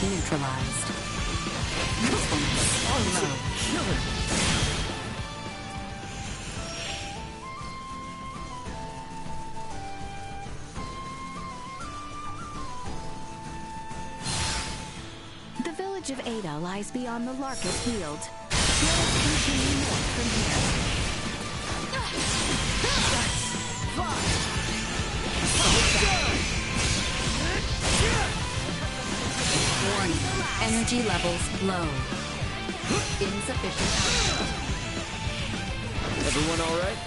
Neutralized. Usefulness or low. Killer. The village of Ada lies beyond the Larkus Field. We'll continue north from here. Warning. Energy levels low. Insufficient output. Everyone all right?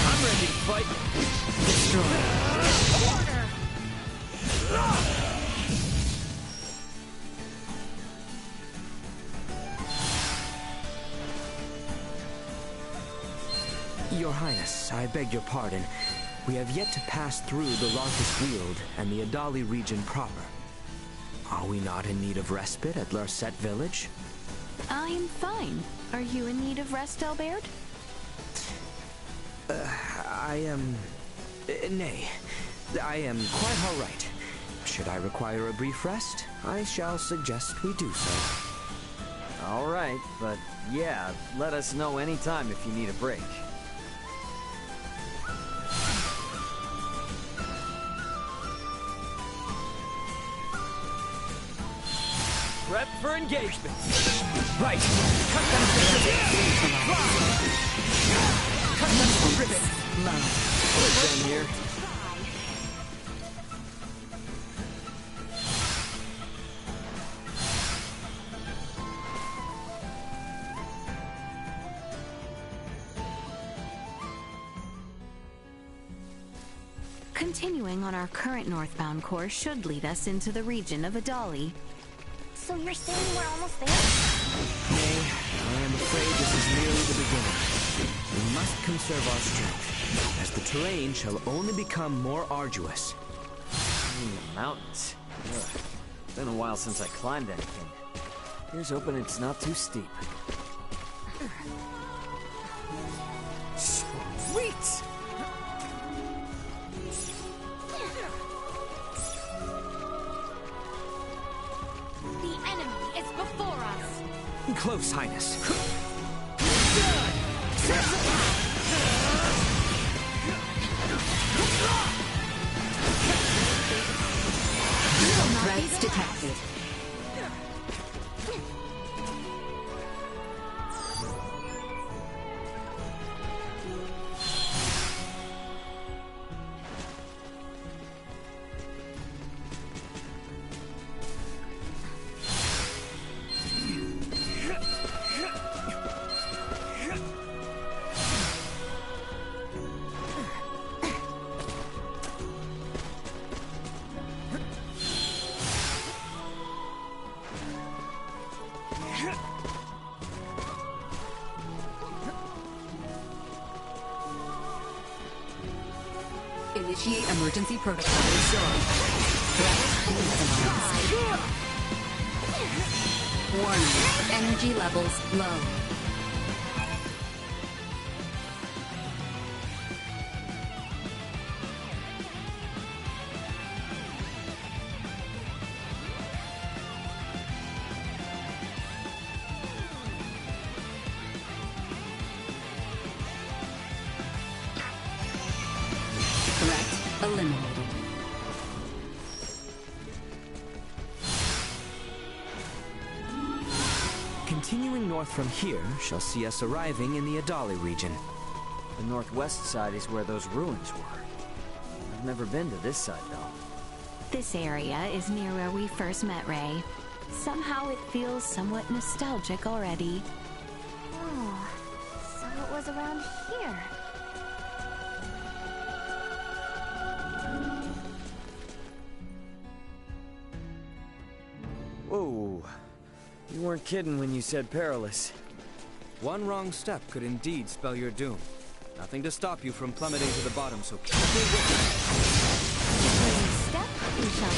I'm ready to fight. Destroy. Your Highness, I beg your pardon. We have yet to pass through the Larkus Weald and the Adali region proper. Are we not in need of respite at Larset Village? I'm fine. Are you in need of rest, Albert? I am... nay. I am quite all right. Should I require a brief rest, I shall suggest we do so. All right, but yeah, let us know anytime if you need a break. Prep for engagement. Right. Cut them to ribbons. Cut them to ribbons. Low. We're done here. Continuing on our current northbound course should lead us into the region of Adali. So you're saying we're almost there? Nay, I am afraid this is merely the beginning. We must conserve our strength, as the terrain shall only become more arduous. The mountains. Ugh. Been a while since I climbed anything. Here's hoping it's not too steep. Sweet! Close, Highness. Threats detected. Initiate emergency protocol. Warning. Energy levels low. Threat eliminated. Continuing north from here shall see us arriving in the Adali region. The northwest side is where those ruins were. I've never been to this side, though. This area is near where we first met Ray. Somehow it feels somewhat nostalgic already. Oh, so it was around here. Whoa. You weren't kidding when you said perilous. One wrong step could indeed spell your doom. Nothing to stop you from plummeting to the bottom, so careful with Step, we shall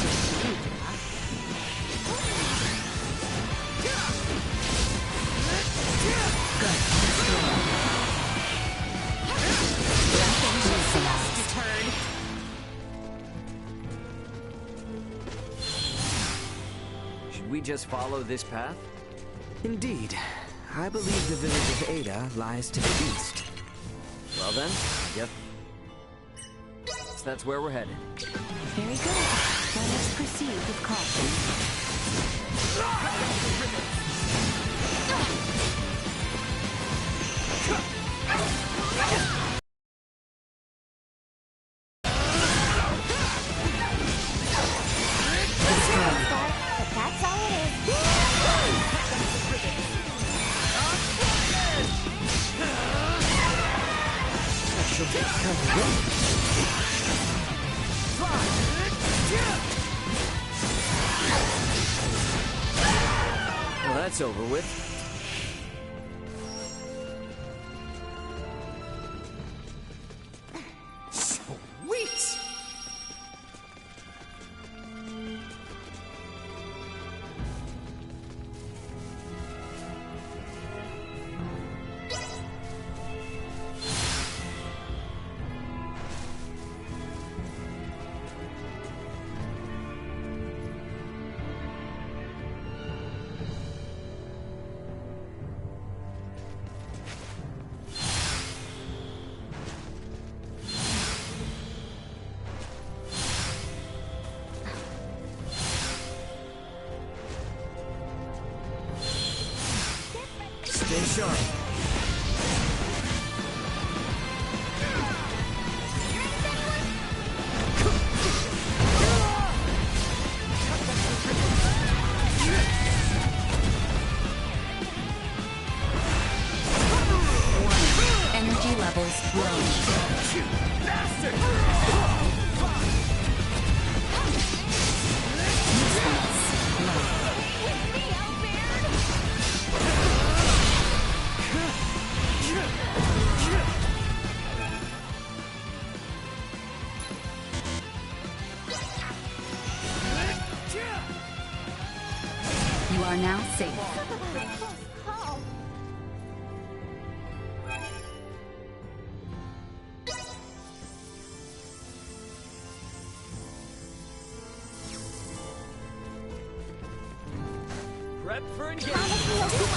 Should we just follow this path? Indeed. I believe the village of Ada lies to the east. Well then, yep. So that's where we're headed. Very good. Let us proceed with caution. But that's all it is. Well, that's over with. Sweet! Stay sharp. Energy levels low. You are now safe. Close call. Prep for engagement! Promise me you'll do it.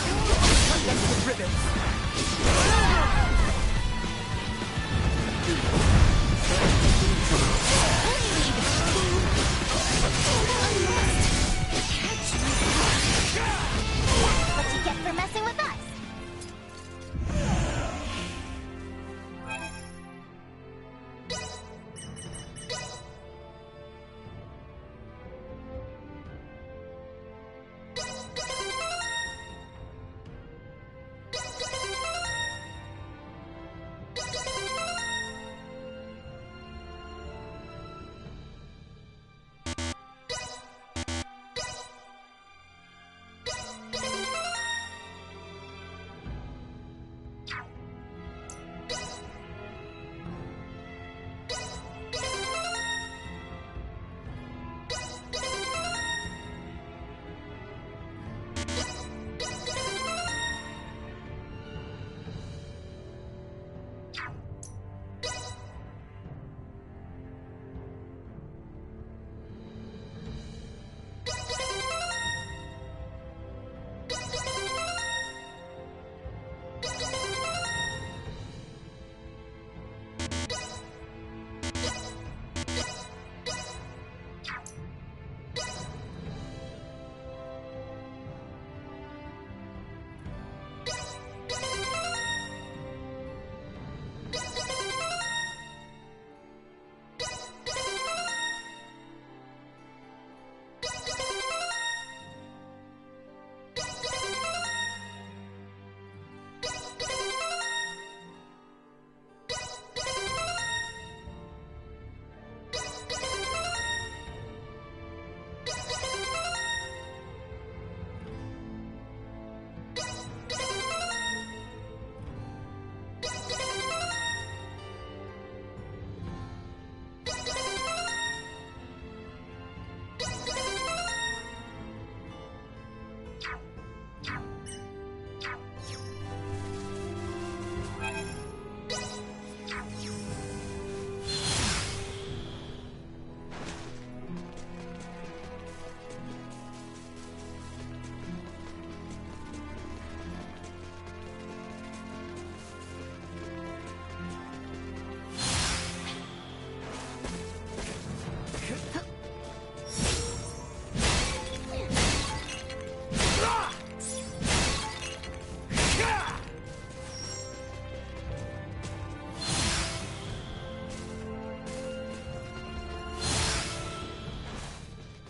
That's what you get for messing with us.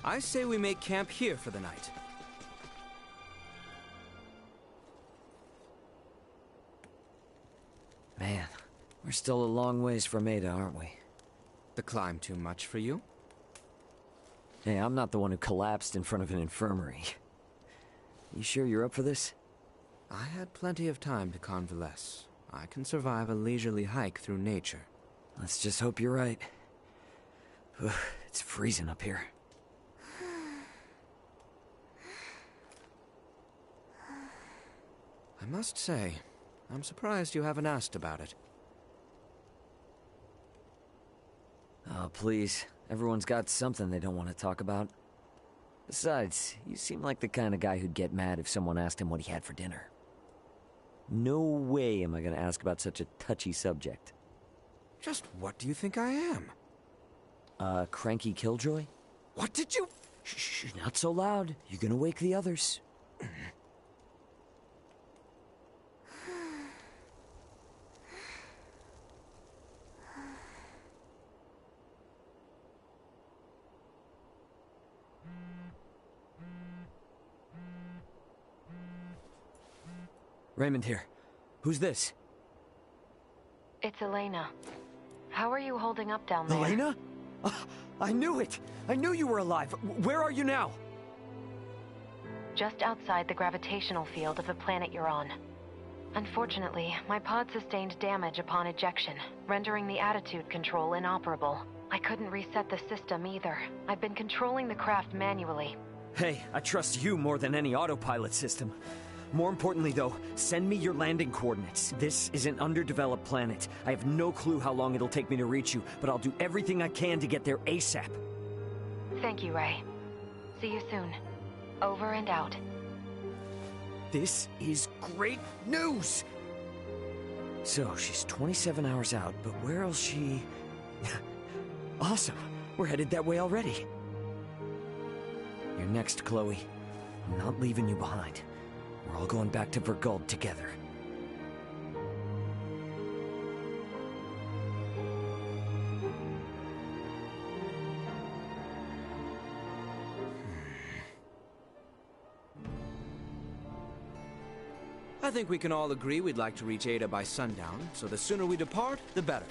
I say we make camp here for the night. Man, we're still a long ways from Ada, aren't we? The climb too much for you? Hey, I'm not the one who collapsed in front of an infirmary. You sure you're up for this? I had plenty of time to convalesce. I can survive a leisurely hike through nature. Let's just hope you're right. Ugh, it's freezing up here. I must say, I'm surprised you haven't asked about it. Oh, please. Everyone's got something they don't want to talk about. Besides, you seem like the kind of guy who'd get mad if someone asked him what he had for dinner. No way am I gonna ask about such a touchy subject. Just what do you think I am? Cranky Killjoy? What did you... Shh, not so loud. You're gonna wake the others. Raymond here. Who's this? It's Elena. How are you holding up down there? Elena? I knew it! I knew you were alive! Where are you now? Just outside the gravitational field of the planet you're on. Unfortunately, my pod sustained damage upon ejection, rendering the attitude control inoperable. I couldn't reset the system either. I've been controlling the craft manually. Hey, I trust you more than any autopilot system. More importantly, though, send me your landing coordinates. This is an underdeveloped planet. I have no clue how long it'll take me to reach you, but I'll do everything I can to get there ASAP. Thank you, Ray. See you soon. Over and out. This is great news! So, she's 27 hours out, but where'll she... Awesome! We're headed that way already. You're next, Chloe. I'm not leaving you behind. We're all going back to Verguld together. I think we can all agree we'd like to reach Ada by sundown, so the sooner we depart, the better.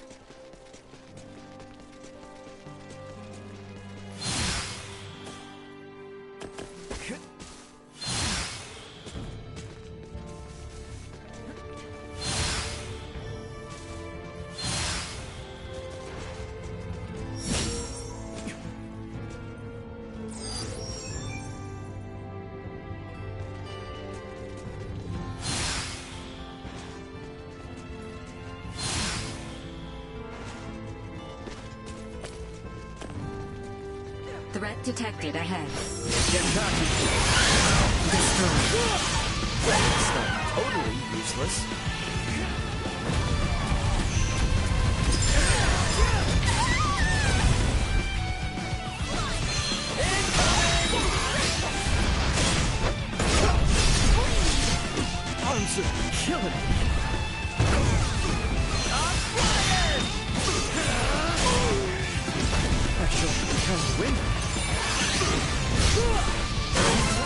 Threat detected ahead. Get back! Destroyed. It's not totally useless. Arms are killing me. Actually, kind of win.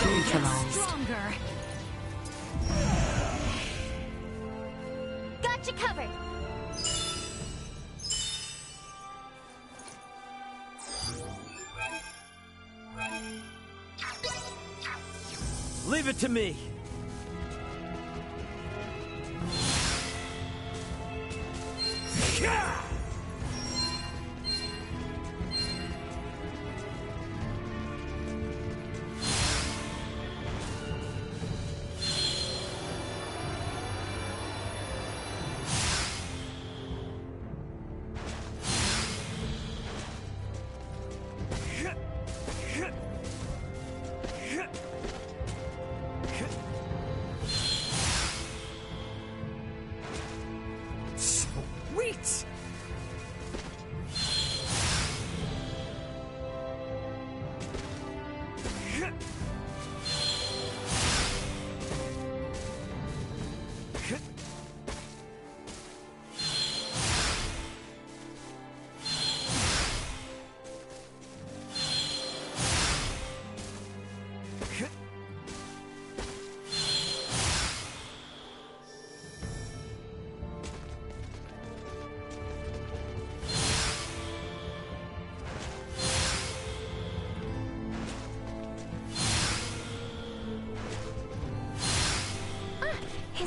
Neutralized. Stronger. Gotcha covered. Leave it to me.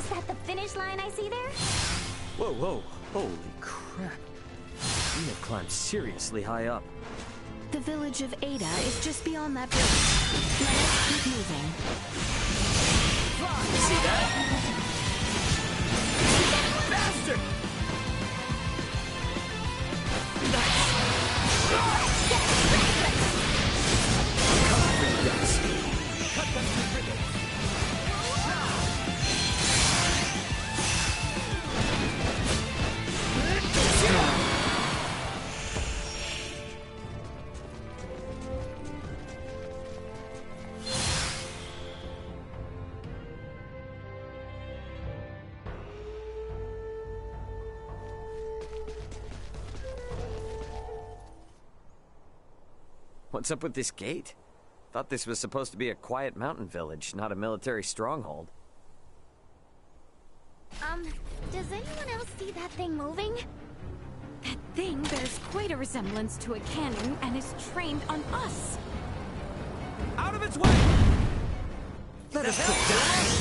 Is that the finish line I see there? Whoa, whoa, holy crap. Nina climbed seriously high up. The village of Ada is just beyond that bridge. Let us keep moving. See that? Bastard! I'm coming for you guys. Cut them to ribbons. What's up with this gate? Thought this was supposed to be a quiet mountain village, not a military stronghold. Does anyone else see that thing moving? That thing bears quite a resemblance to a cannon and is trained on us. Out of its way! Let us get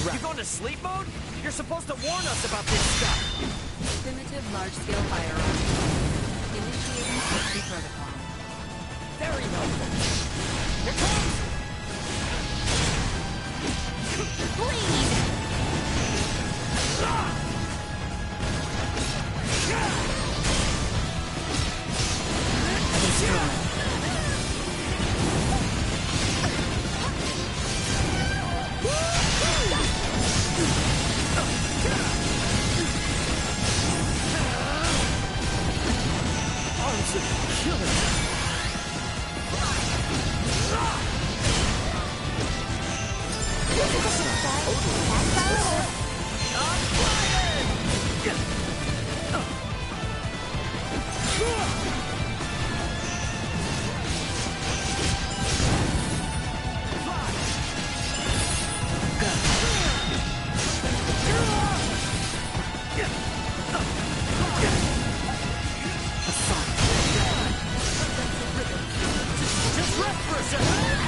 down. You going to sleep mode? You're supposed to warn us about this stuff. Primitive large-scale firearm. Initiating safety protocol. Very helpful. Here comes! Bleed! Arms of killers. Just rest for a second!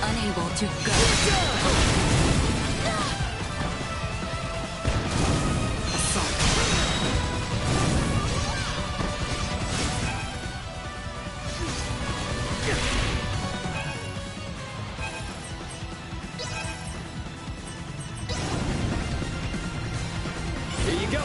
Unable to go. Here you go.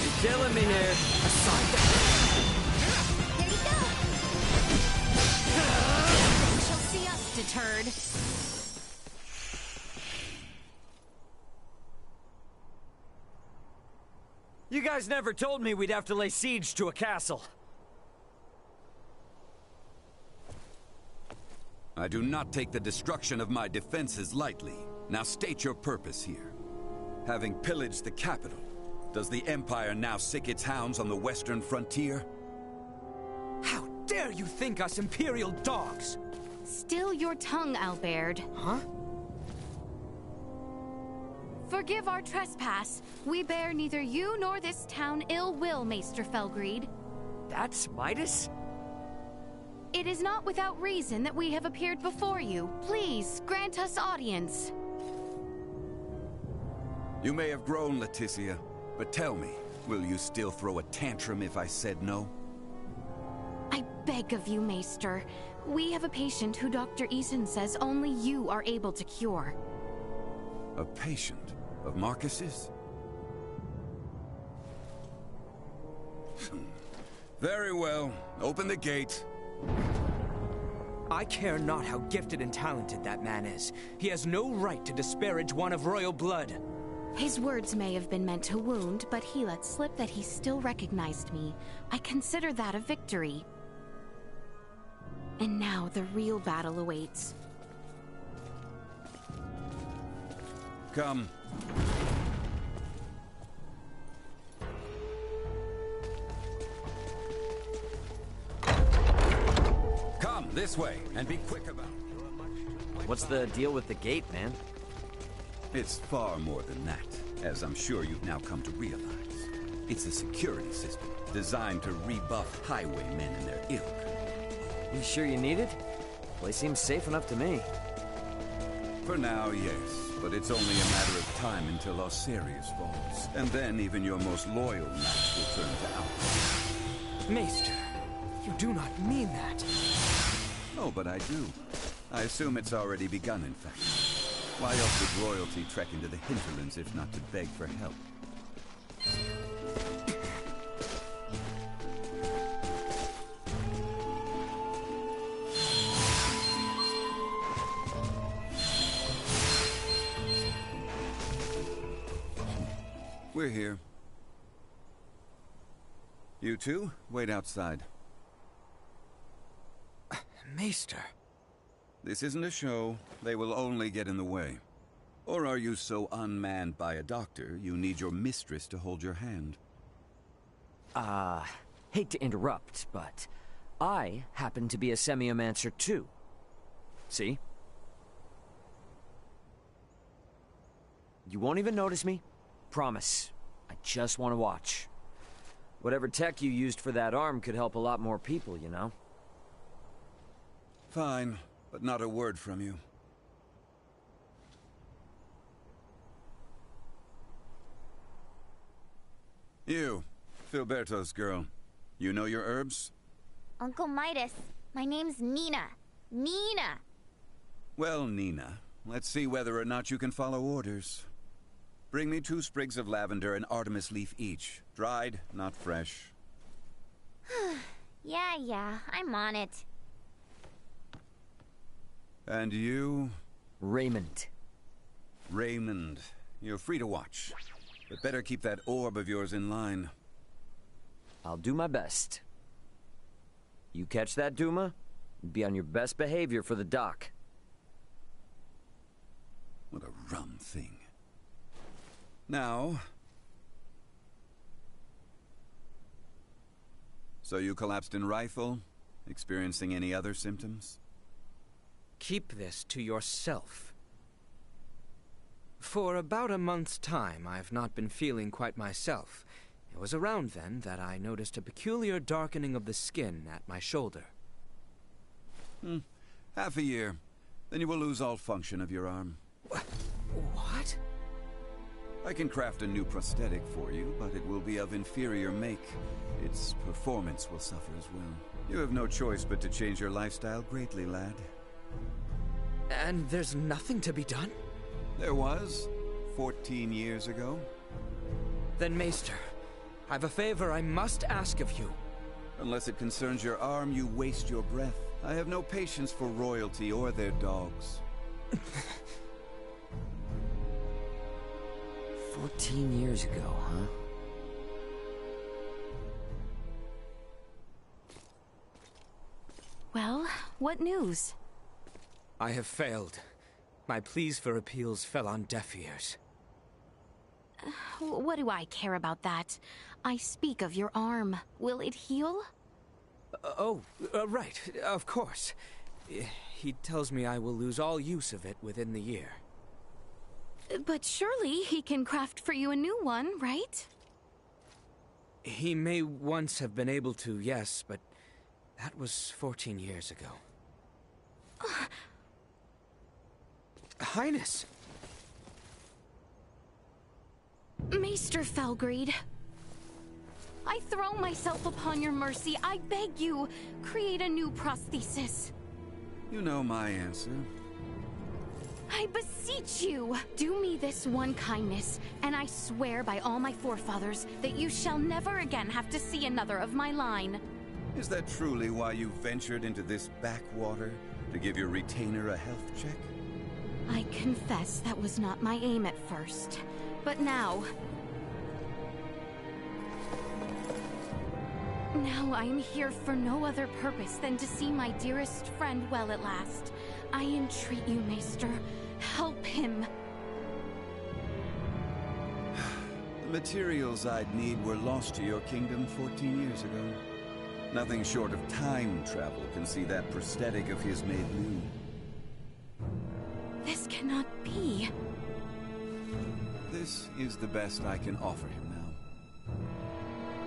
You're killing me here. Here you go! She'll see us deterred. You guys never told me we'd have to lay siege to a castle. I do not take the destruction of my defenses lightly. Now state your purpose here. Having pillaged the capital, does the Empire now sick its hounds on the western frontier? How dare you think us Imperial dogs? Still your tongue, Albert. Huh? Forgive our trespass. We bear neither you nor this town ill will, Maester Felgreed. That's Midas? It is not without reason that we have appeared before you. Please, grant us audience. You may have grown, Leticia, but tell me, will you still throw a tantrum if I said no? I beg of you, Maester. We have a patient who Dr. Eason says only you are able to cure. A patient of Marcus's? Very well. Open the gate. I care not how gifted and talented that man is. He has no right to disparage one of royal blood. His words may have been meant to wound, but he let slip that he still recognized me. I consider that a victory. And now the real battle awaits. Come. Come, this way, and be quick about it. What's the deal with the gate, man? It's far more than that, as I'm sure you've now come to realize. It's a security system designed to rebuff highwaymen and their ilk. You sure you need it? Place seems safe enough to me. For now, yes, but it's only a matter of time until Osirius falls. And then even your most loyal knights will turn to outlaws. Maester, you do not mean that. Oh, but I do. I assume it's already begun, in fact. Why else would royalty trek into the hinterlands if not to beg for help? We're here. You two, wait outside. Maester. This isn't a show. They will only get in the way. Or are you so unmanned by a doctor, you need your mistress to hold your hand? Hate to interrupt, but I happen to be a semiomancer too. See? You won't even notice me. Promise. I just want to watch. Whatever tech you used for that arm could help a lot more people, you know? Fine, but not a word from you. You, Filberto's girl. You know your herbs? Uncle Midas, my name's Nina. Nina! Well, Nina, let's see whether or not you can follow orders. Bring me 2 sprigs of lavender and Artemis leaf each. Dried, not fresh. Yeah, I'm on it. And you? Raymond. Raymond. You're free to watch. But better keep that orb of yours in line. I'll do my best. You catch that, Duma? Be on your best behavior for the dock. What a rum thing. Now... So you collapsed in Rifle? Experiencing any other symptoms? Keep this to yourself. For about a month's time, I've not been feeling quite myself. It was around then that I noticed a peculiar darkening of the skin at my shoulder. Half a year. Then you will lose all function of your arm. What? I can craft a new prosthetic for you, but it will be of inferior make. Its performance will suffer as well. You have no choice but to change your lifestyle greatly, lad. And there's nothing to be done? There was, 14 years ago. Then, Maester, I've a favor I must ask of you. Unless it concerns your arm, you waste your breath. I have no patience for royalty or their dogs. 14 years ago, huh? Well, what news? I have failed. My pleas for appeals fell on deaf ears. What do I care about that? I speak of your arm. Will it heal? Right, of course. he tells me I will lose all use of it within the year. But surely he can craft for you a new one, right? He may once have been able to, yes, but that was 14 years ago. Highness! Maester Falgreed, I throw myself upon your mercy. I beg you, create a new prosthesis. You know my answer. I beseech you, do me this one kindness, and I swear by all my forefathers that you shall never again have to see another of my line. Is that truly why you ventured into this backwater? To give your retainer a health check? I confess that was not my aim at first, but now I am here for no other purpose than to see my dearest friend well at last. I entreat you, Maester, help him. The materials I'd need were lost to your kingdom 14 years ago. Nothing short of time travel can see that prosthetic of his made new. This cannot be. This is the best I can offer him now.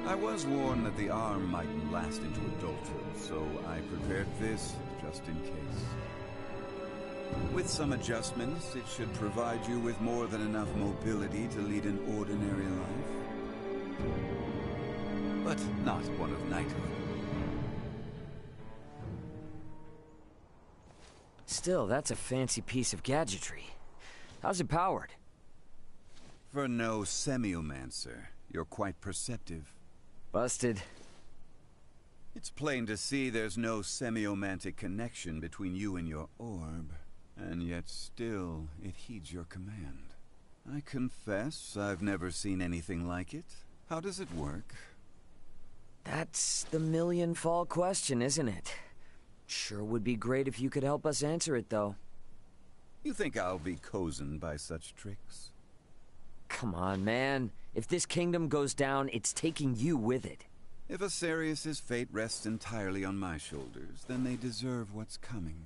I was warned that the arm mightn't last into adulthood, so I prepared this just in case. With some adjustments, it should provide you with more than enough mobility to lead an ordinary life. But not one of knighthood. Still, that's a fancy piece of gadgetry. How's it powered? For no semiomancer, you're quite perceptive. Busted. It's plain to see there's no semiomantic connection between you and your orb, and yet still it heeds your command. I confess I've never seen anything like it. How does it work? That's the million-fall question, isn't it? Sure would be great if you could help us answer it, though. You think I'll be cozened by such tricks? Come on, man. If this kingdom goes down, it's taking you with it. If Asarius' fate rests entirely on my shoulders, then they deserve what's coming.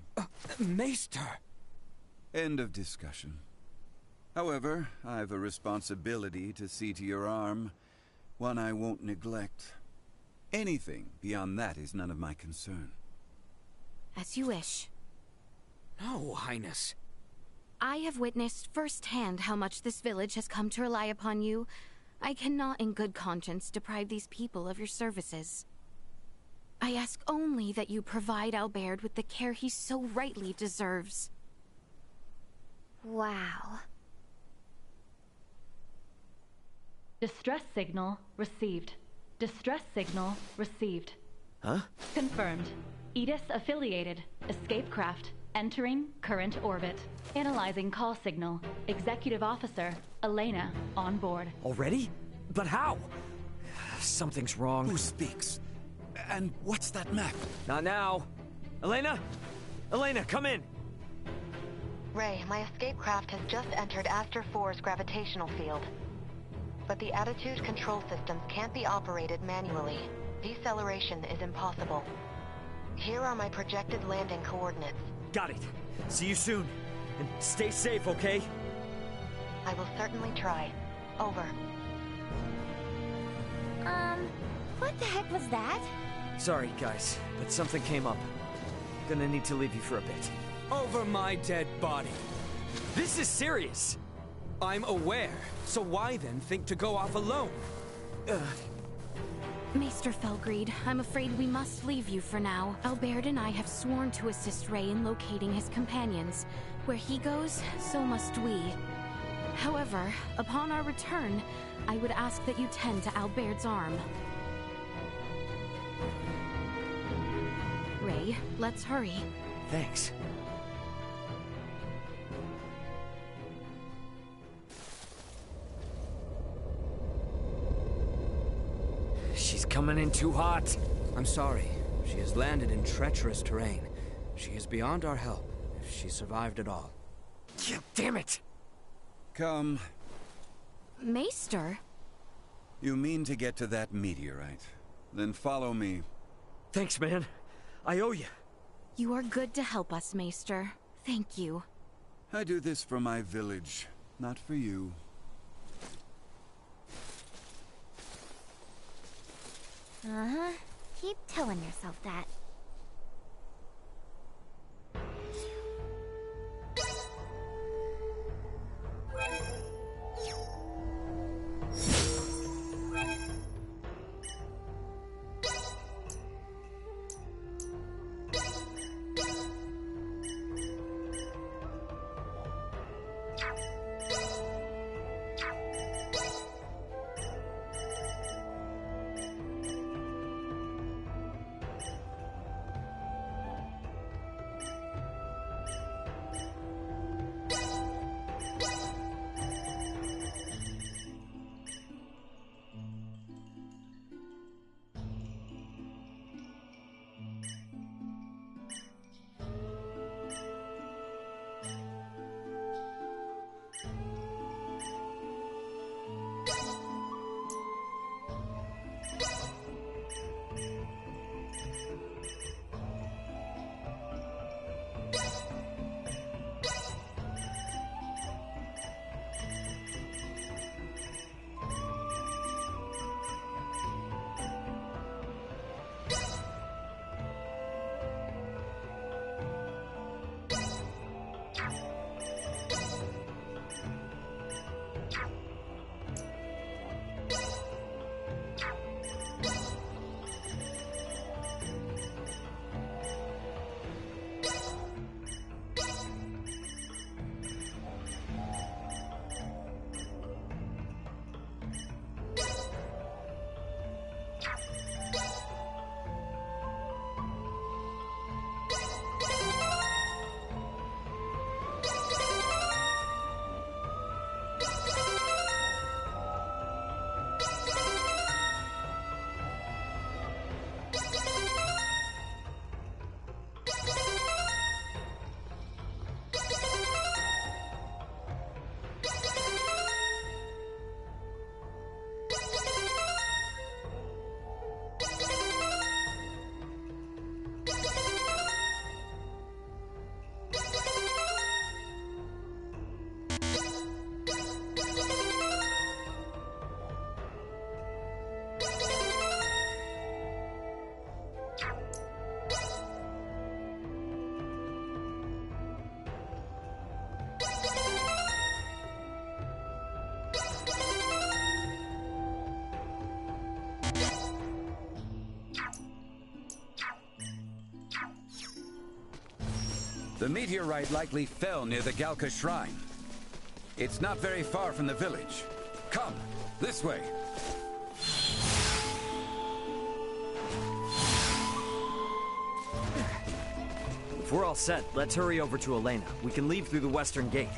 Maester! End of discussion. However, I've a responsibility to see to your arm, one I won't neglect. Anything beyond that is none of my concern. As you wish. No, Highness. I have witnessed firsthand how much this village has come to rely upon you. I cannot in good conscience deprive these people of your services. I ask only that you provide Albert with the care he so rightly deserves. Wow. Distress signal received. Distress signal received. Huh? Confirmed. Edis affiliated. Escape craft. Entering current orbit. Analyzing call signal. Executive Officer Elena on board. Already? But how? Something's wrong. Who speaks? And what's that map? Not now. Elena? Elena, come in! Ray, my escape craft has just entered Aster 4's gravitational field. But the attitude control systems can't be operated manually. Deceleration is impossible. Here are my projected landing coordinates. Got it. See you soon. And stay safe, okay? I will certainly try. Over. What the heck was that? Sorry, guys, but something came up. Gonna need to leave you for a bit. Over my dead body. This is serious! I'm aware, so why then think to go off alone? Maester Falgreed, I'm afraid we must leave you for now. Albert and I have sworn to assist Ray in locating his companions. Where he goes, so must we. However, upon our return, I would ask that you tend to Albert's arm. Ray, let's hurry. Thanks. She's coming in too hot. I'm sorry. She has landed in treacherous terrain. She is beyond our help, if she survived at all. Yeah, damn it! Come. Maester? You mean to get to that meteorite? Then follow me. Thanks, man. I owe you. You are good to help us, Maester. Thank you. I do this for my village, not for you. Uh-huh. Keep telling yourself that. The meteorite likely fell near the Galka Shrine. It's not very far from the village. Come, this way. If we're all set, let's hurry over to Elena. We can leave through the western gate.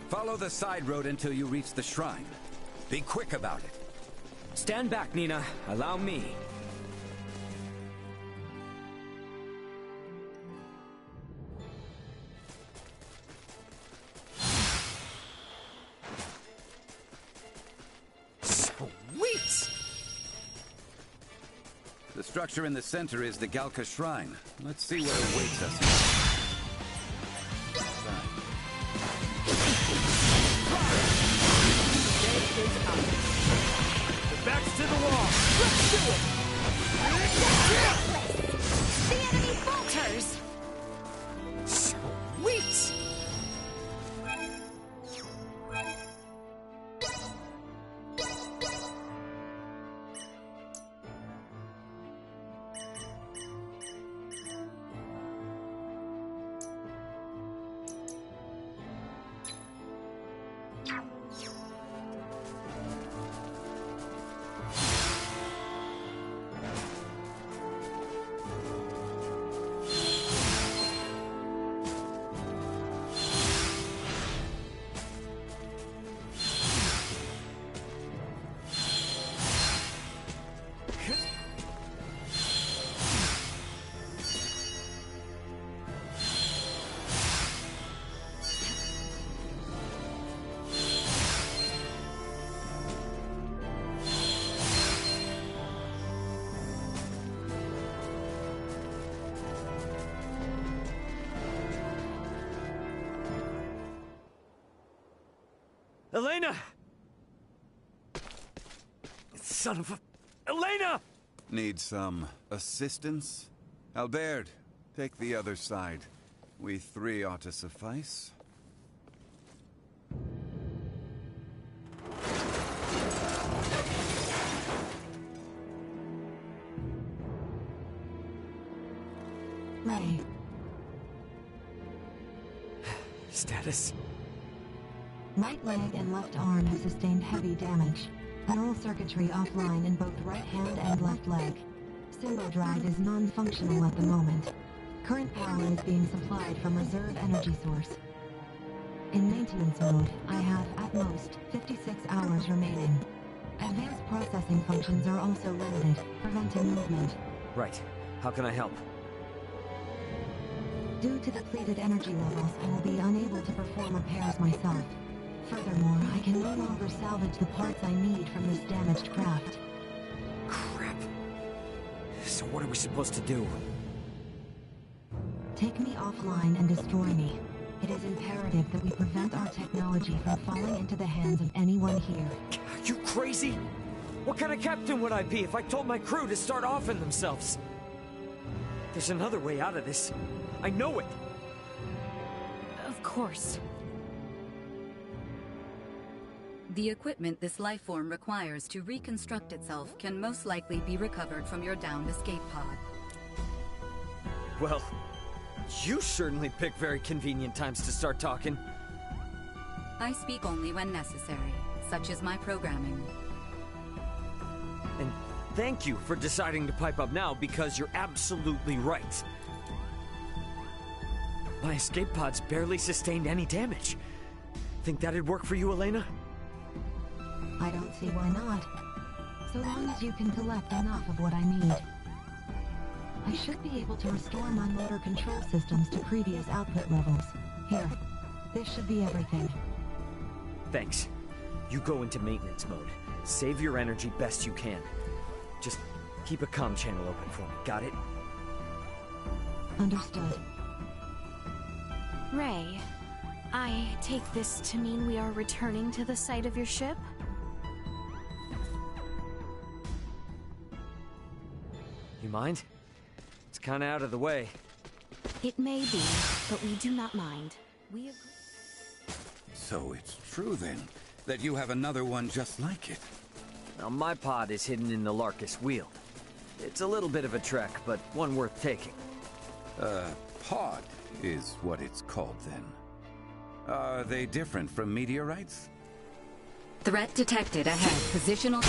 Follow the side road until you reach the shrine. Be quick about it. Stand back, Nina. Allow me. Sweet! The structure in the center is the Galka Shrine. Let's see what awaits us here. Backs to the wall. Let's do it! The enemy falters! Sweet! Elena! Son of a... Elena! Need some assistance? Albert, take the other side. We three ought to suffice. Ray. Status? Right leg and left arm have sustained heavy damage. Neural circuitry offline in both right hand and left leg. Symbo drive is non-functional at the moment. Current power is being supplied from reserve energy source. In maintenance mode, I have, at most, 56 hours remaining. Advanced processing functions are also limited, preventing movement. Right. How can I help? Due to depleted energy levels, I will be unable to perform repairs myself. Furthermore, I can no longer salvage the parts I need from this damaged craft. Crap. So what are we supposed to do? Take me offline and destroy me. It is imperative that we prevent our technology from falling into the hands of anyone here. Are you crazy? What kind of captain would I be if I told my crew to start offing themselves? There's another way out of this. I know it! Of course. The equipment this life form requires to reconstruct itself can most likely be recovered from your downed escape pod. Well, you certainly pick very convenient times to start talking. I speak only when necessary, such as my programming. And thank you for deciding to pipe up now, because you're absolutely right. My escape pods barely sustained any damage. Think that'd work for you, Elena? I don't see why not. So long as you can collect enough of what I need. I should be able to restore my motor control systems to previous output levels. Here, this should be everything. Thanks. You go into maintenance mode. Save your energy best you can. Just keep a comm channel open for me, got it? Understood. Ray, I take this to mean we are returning to the site of your ship? You mind? It's kinda out of the way. It may be, but we do not mind. We agree. So it's true then, that you have another one just like it. Now, my pod is hidden in the Larkus Weald. It's a little bit of a trek, but one worth taking. Pod is what it's called then. Are they different from meteorites? Threat detected ahead. Positional...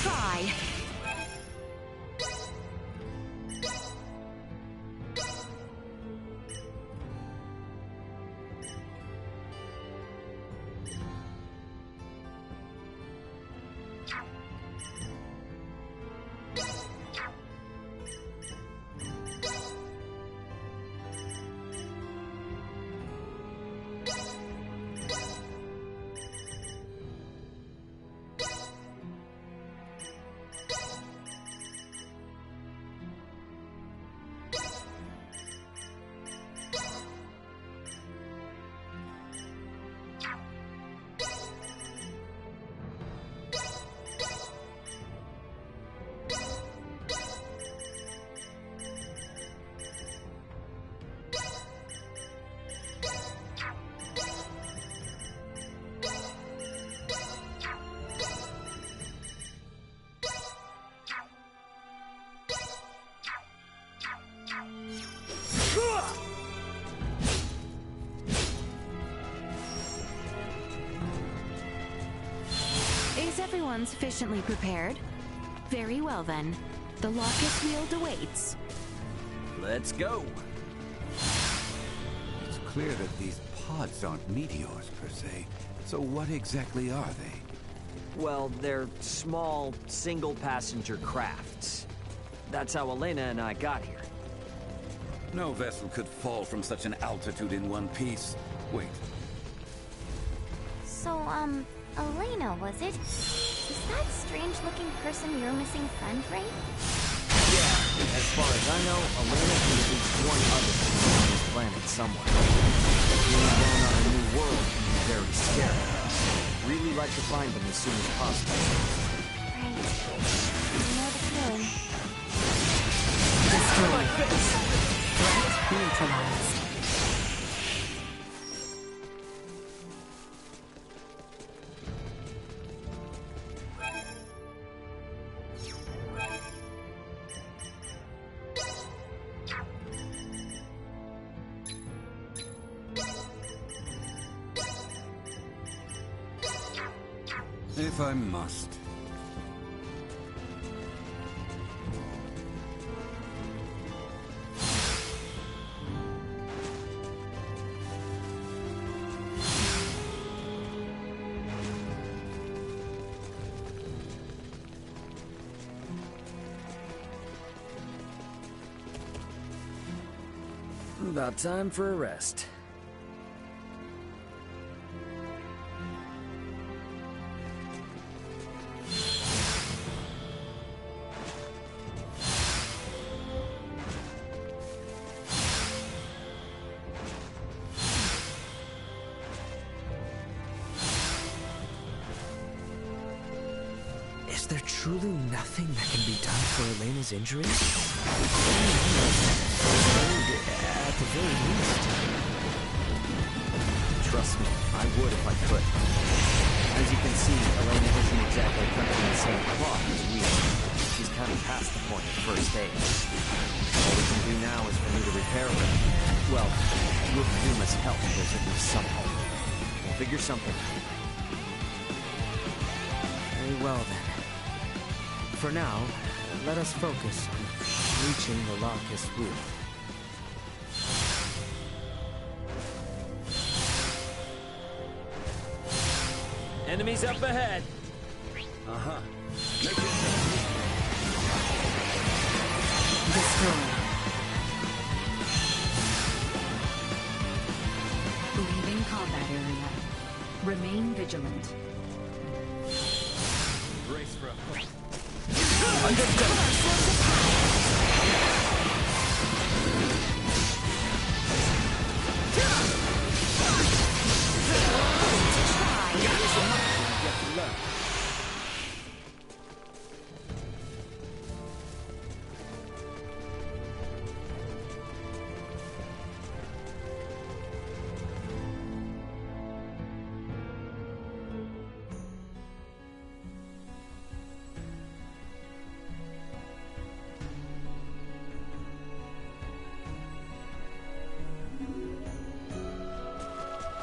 Try. Is everyone sufficiently prepared? Very well then. The Larkus Weald awaits. Let's go! It's clear that these pods aren't meteors per se, so what exactly are they? Well, they're small, single-passenger crafts. That's how Elena and I got here. No vessel could fall from such an altitude in one piece. Wait. So, Elena, was it? Is that strange-looking person your missing friend, Ray? Yeah, as far as I know, Elena is at least one other on this planet somewhere. Being down on a new world can be very scary. Really like to find them as soon as possible. Right. I know the feeling. Destroyed. Threat neutralized. If I must. About time for a rest. Is there truly nothing that can be done for Elena's injuries? At the very least. Trust me, I would if I could. As you can see, Elena isn't exactly cut from the same cloth as we are. She's kind of past the point of first aid. All we can do now is for me to repair her. Well, with Yuma's help, there's at least some hope. We'll figure something out. Very well then. For now, let us focus on reaching the Locust Wheel. Enemies up ahead! Uh-huh. Destroyed. Leaving combat area. Remain vigilant. Brace for a fight.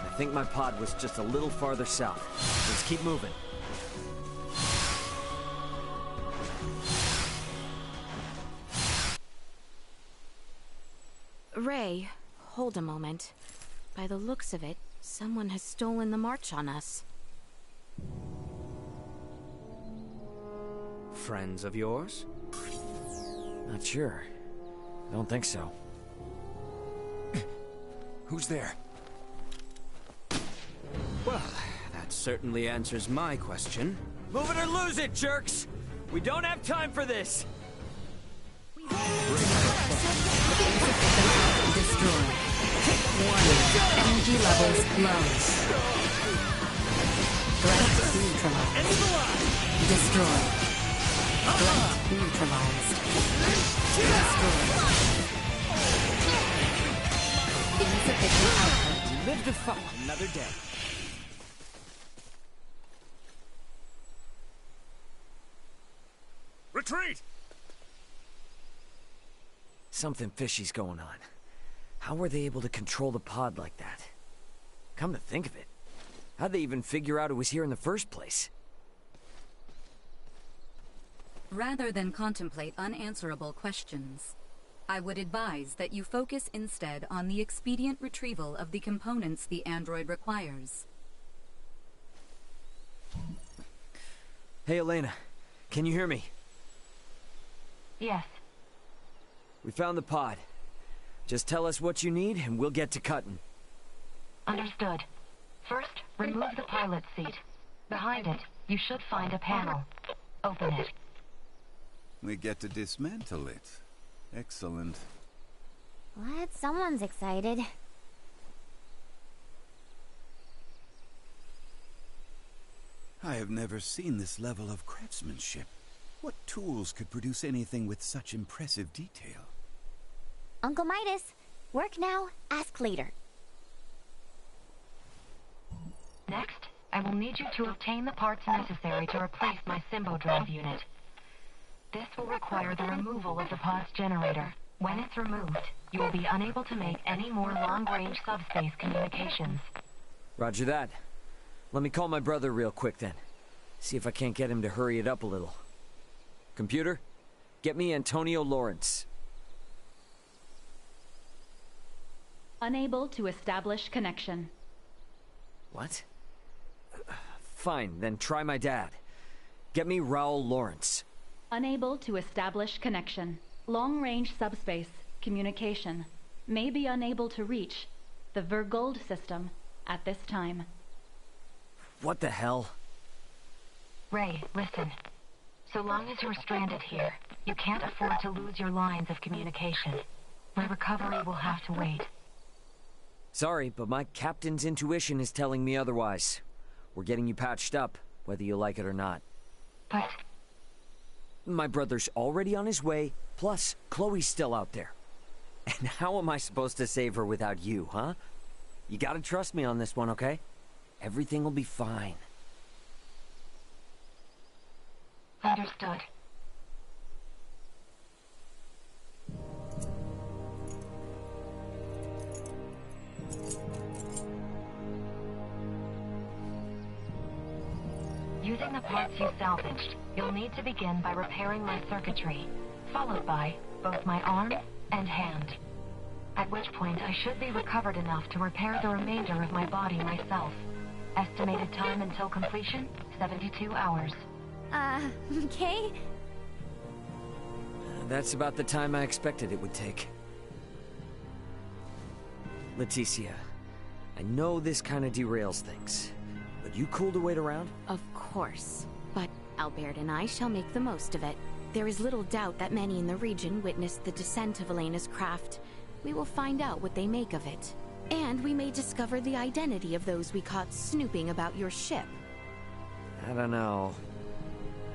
I think my pod was just a little farther south. Let's keep moving. Ray, hold a moment. By the looks of it, someone has stolen the march on us. Friends of yours? Not sure. Don't think so. Who's there? Well, that certainly answers my question. Move it or lose it, jerks! We don't have time for this! Destroyed. Warning. Energy levels low. Threat neutralized. Destroyed. Threat neutralized. Destroyed. Insufficient output. Live to fight another day. Retreat! Something fishy's going on. How were they able to control the pod like that? Come to think of it, how'd they even figure out it was here in the first place? Rather than contemplate unanswerable questions, I would advise that you focus instead on the expedient retrieval of the components the android requires. Hey, Elena. Can you hear me? Yes. We found the pod. Just tell us what you need and we'll get to cutting. Understood. First, remove the pilot's seat. Behind it, you should find a panel. Open it. We get to dismantle it. Excellent. What? Someone's excited. I have never seen this level of craftsmanship. What tools could produce anything with such impressive detail? Uncle Midas, work now, ask later. Next, I will need you to obtain the parts necessary to replace my Symbo Drive unit. This will require the removal of the pod's generator. When it's removed, you will be unable to make any more long-range subspace communications. Roger that. Let me call my brother real quick then. See if I can't get him to hurry it up a little. Computer, get me Antonio Lawrence. Unable to establish connection. What? Fine, then try my dad. Get me Raul Lawrence. Unable to establish connection. Long-range subspace communication. May be unable to reach the Vergold system at this time. What the hell? Ray, listen. So long as you're stranded here, you can't afford to lose your lines of communication. My recovery will have to wait. Sorry, but my captain's intuition is telling me otherwise. We're getting you patched up, whether you like it or not. But... my brother's already on his way, plus Chloe's still out there. And how am I supposed to save her without you, huh? You gotta trust me on this one, okay? Everything will be fine. Understood. Using the parts you salvaged, you'll need to begin by repairing my circuitry, followed by both my arm and hand. At which point I should be recovered enough to repair the remainder of my body myself. Estimated time until completion, 72 hours. Okay? That's about the time I expected it would take. Leticia, I know this kind of derails things, but you cool to wait around? Of course. But Albert and I shall make the most of it. There is little doubt that many in the region witnessed the descent of Elena's craft. We will find out what they make of it. And we may discover the identity of those we caught snooping about your ship. I don't know.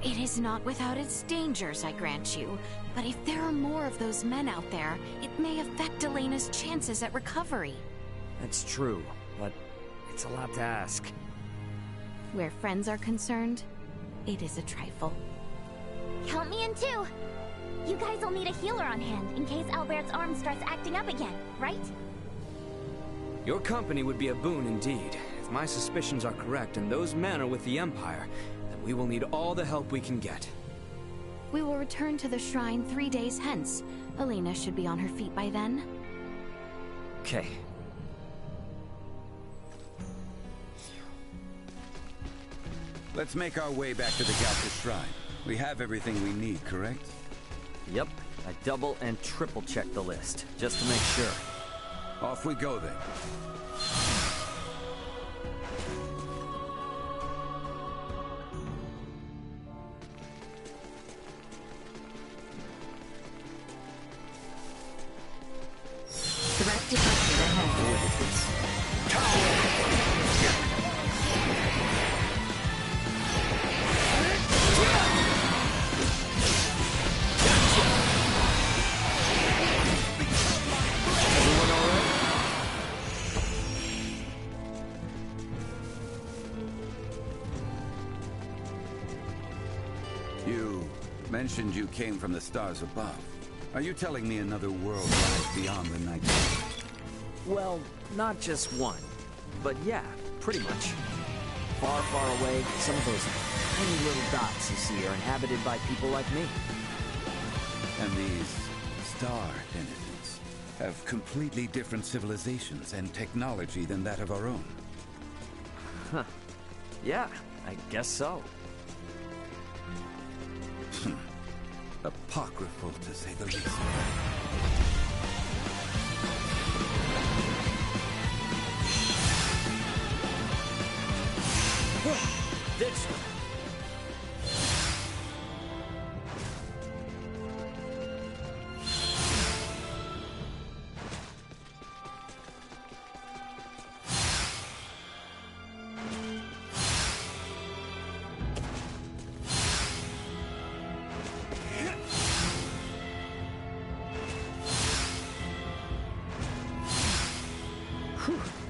It is not without its dangers, I grant you. But if there are more of those men out there, it may affect Elena's chances at recovery. That's true, but it's a lot to ask. Where friends are concerned, it is a trifle. Count me in too! You guys will need a healer on hand in case Albert's arm starts acting up again, right? Your company would be a boon indeed. If my suspicions are correct and those men are with the Empire, then we will need all the help we can get. We will return to the shrine 3 days hence. Elena should be on her feet by then. Okay. Let's make our way back to the Galactus Shrine. We have everything we need, correct? Yep. I double and triple checked the list, just to make sure. Off we go then. Threat detected ahead. You mentioned you came from the stars above. Are you telling me another world lies beyond the night? Well, not just one, but yeah, pretty much. Far, far away, some of those tiny little dots you see are inhabited by people like me. And these star denizens have completely different civilizations and technology than that of our own. Huh. Yeah, I guess so. Apocryphal, to say the least.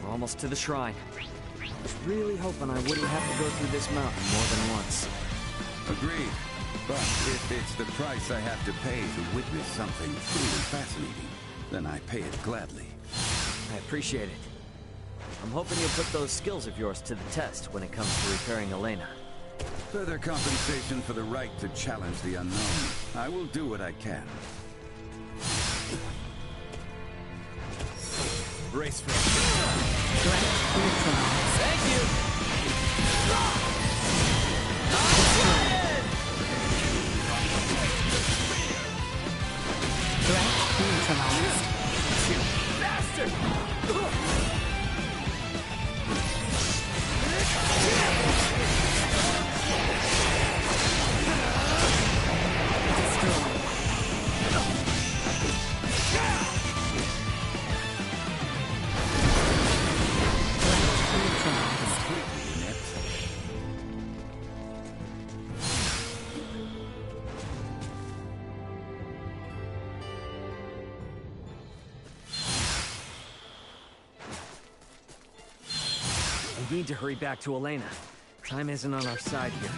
almost to the shrine. Was really hoping I wouldn't have to go through this mountain more than once. Agreed. But if it's the price I have to pay to witness something truly fascinating, then I pay it gladly. I appreciate it. I'm hoping you'll put those skills of yours to the test when it comes to repairing Elena. Further compensation for the right to challenge the unknown. I will do what I can. Brace for it. Thank you! Threat neutralized. You bastard! We need to hurry back to Elena. Time isn't on our side here.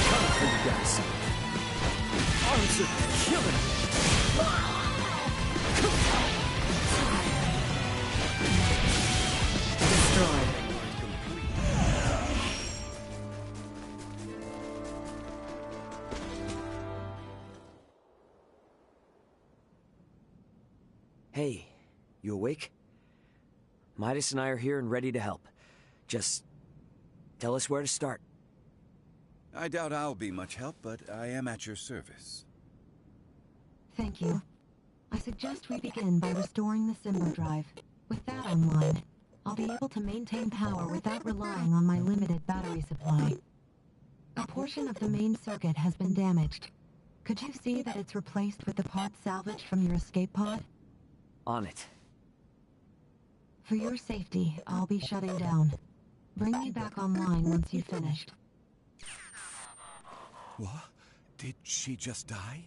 Coming for you guys. Arms are killing me. Destroyed. Hey, you awake? Midas and I are here and ready to help. Just tell us where to start. I doubt I'll be much help, but I am at your service. Thank you. I suggest we begin by restoring the Symbo Drive. With that online, I'll be able to maintain power without relying on my limited battery supply. A portion of the main circuit has been damaged. Could you see that it's replaced with the parts salvaged from your escape pod? On it. For your safety, I'll be shutting down. Bring me back online once you've finished. What? Did she just die?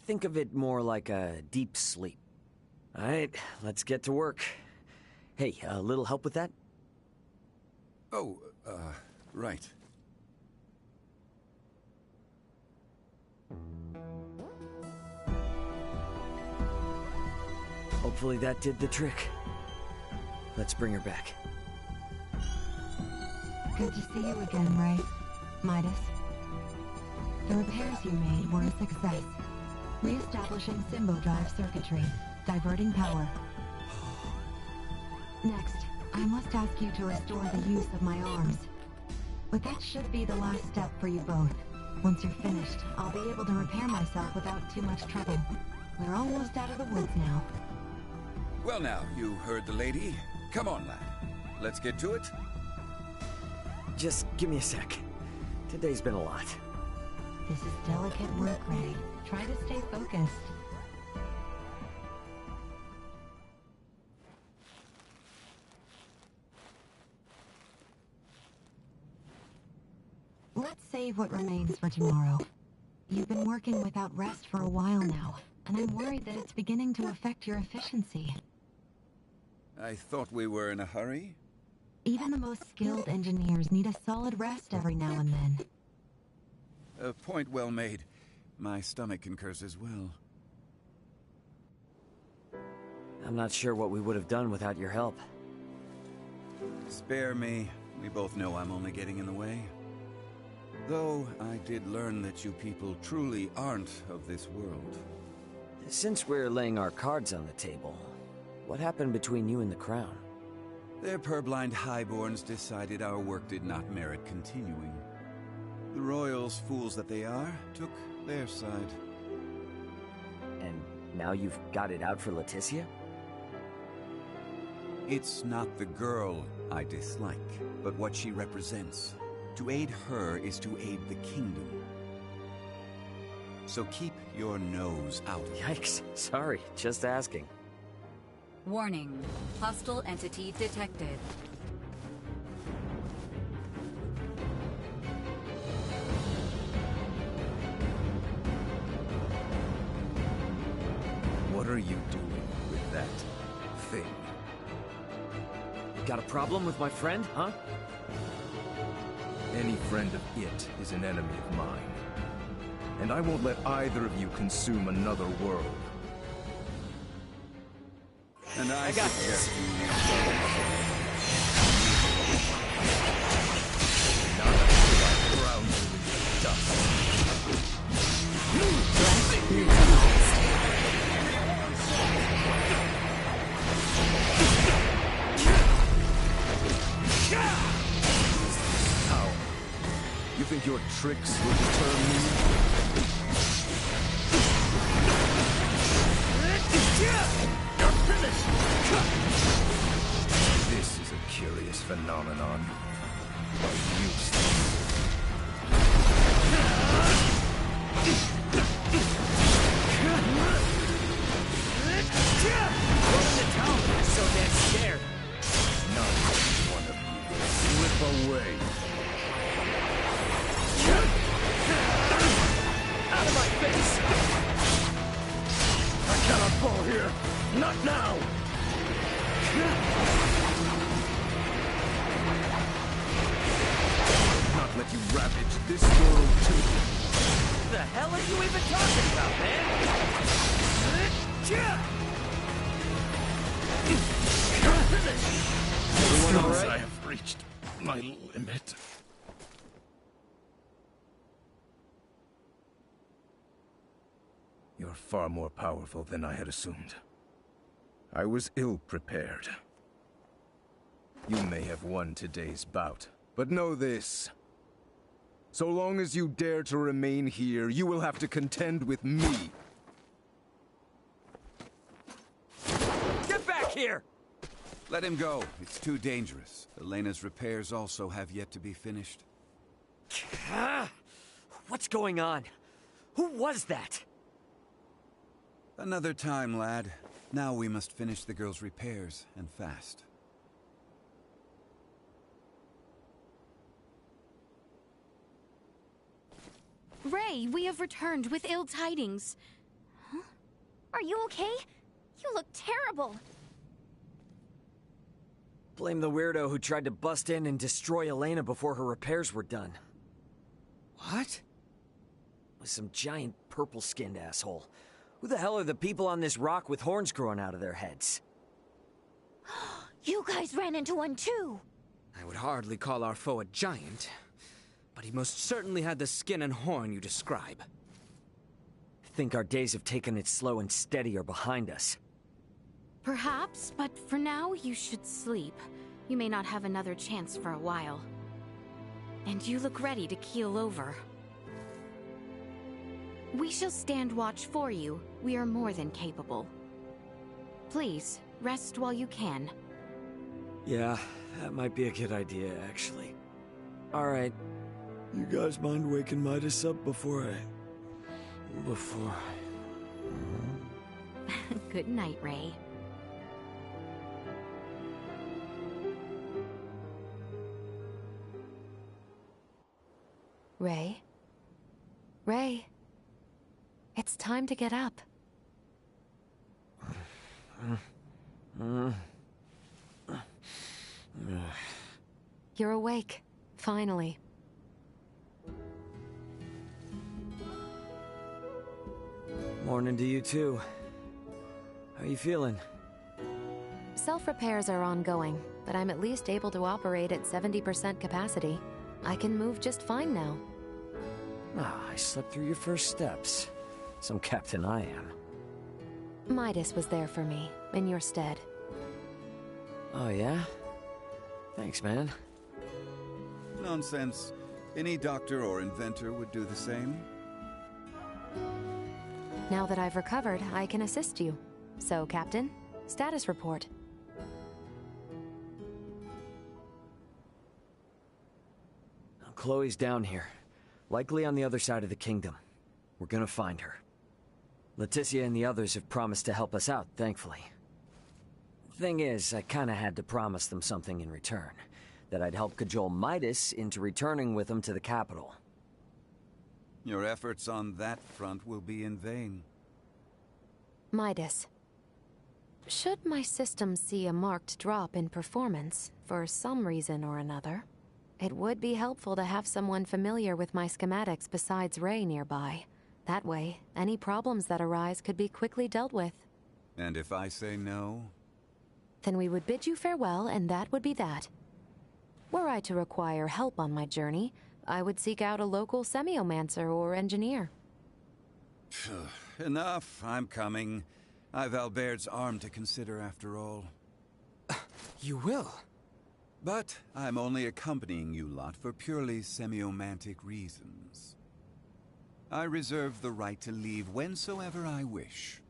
Think of it more like a deep sleep. Alright, let's get to work. Hey, a little help with that? Oh, right. Hopefully that did the trick. Let's bring her back. Good to see you again, Ray. Midas. The repairs you made were a success. Re-establishing Symbo Drive circuitry, diverting power. Next, I must ask you to restore the use of my arms. But that should be the last step for you both. Once you're finished, I'll be able to repair myself without too much trouble. We're almost out of the woods now. Well now, you heard the lady. Come on, lad. Let's get to it. Just give me a sec. Today's been a lot. This is delicate work, Ray. Try to stay focused. Let's save what remains for tomorrow. You've been working without rest for a while now, and I'm worried that it's beginning to affect your efficiency. I thought we were in a hurry. Even the most skilled engineers need a solid rest every now and then. A point well made. My stomach concurs as well. I'm not sure what we would have done without your help. Spare me. We both know I'm only getting in the way. Though I did learn that you people truly aren't of this world. Since we're laying our cards on the table, what happened between you and the Crown? Their purblind highborns decided our work did not merit continuing. The royals, fools that they are, took their side. And now you've got it out for Leticia? It's not the girl I dislike, but what she represents. To aid her is to aid the kingdom. So keep your nose out of it. Yikes. Sorry, just asking. Warning. Hostile entity detected. you doing with that thing? Got a problem with my friend, huh? Any friend of it is an enemy of mine. And I won't let either of you consume another world. And I got suggest you... Not until I drown you in the dust. How? You think your tricks will deter me? You're finished! This is a curious phenomenon. Useless. Throw in the towel, you're so damn scared. Not one of you will slip away. Out of my face! I cannot fall here. Not now. Not let you ravage this world too. What the hell are you even talking about, man? Everyone all Feels right? I have reached my limit. You're far more powerful than I had assumed. I was ill-prepared. You may have won today's bout, but know this. So long as you dare to remain here, you will have to contend with me. Get back here! Let him go. It's too dangerous. Elena's repairs also have yet to be finished. What's going on? Who was that? Another time, lad. Now we must finish the girl's repairs, and fast. Ray, we have returned with ill tidings. Huh? Are you okay? You look terrible. Blame the weirdo who tried to bust in and destroy Elena before her repairs were done. What? Was some giant purple-skinned asshole. Who the hell are the people on this rock with horns growing out of their heads? You guys ran into one too! I would hardly call our foe a giant, but he most certainly had the skin and horn you describe. I think our days of taking it slow and steady are behind us. Perhaps, but for now you should sleep. You may not have another chance for a while. And you look ready to keel over. We shall stand watch for you. We are more than capable. Please, rest while you can. Yeah, that might be a good idea, actually. Alright. You guys mind waking Midas up before I... Good night, Ray. Ray? Ray? It's time to get up. You're awake, finally. Morning to you too. How you feeling? Self-repairs are ongoing, but I'm at least able to operate at 70% capacity. I can move just fine now. I slept through your first steps. Some captain I am. Midas was there for me, in your stead. Oh yeah? Thanks, man. Nonsense. Any doctor or inventor would do the same. Now that I've recovered, I can assist you. So, Captain, status report. Chloe's down here. Likely on the other side of the kingdom. We're gonna find her. Leticia and the others have promised to help us out, thankfully. Thing is, I kinda had to promise them something in return. That I'd help cajole Midas into returning with them to the capital. Your efforts on that front will be in vain. Midas, Should my system see a marked drop in performance, for some reason or another, it would be helpful to have someone familiar with my schematics besides Ray nearby. That way, any problems that arise could be quickly dealt with. And if I say no? Then we would bid you farewell, and that would be that. Were I to require help on my journey, I would seek out a local semiomancer or engineer. Enough, I'm coming. I've Albert's arm to consider after all. You will? But I'm only accompanying you lot for purely semiomantic reasons. I reserve the right to leave whensoever I wish.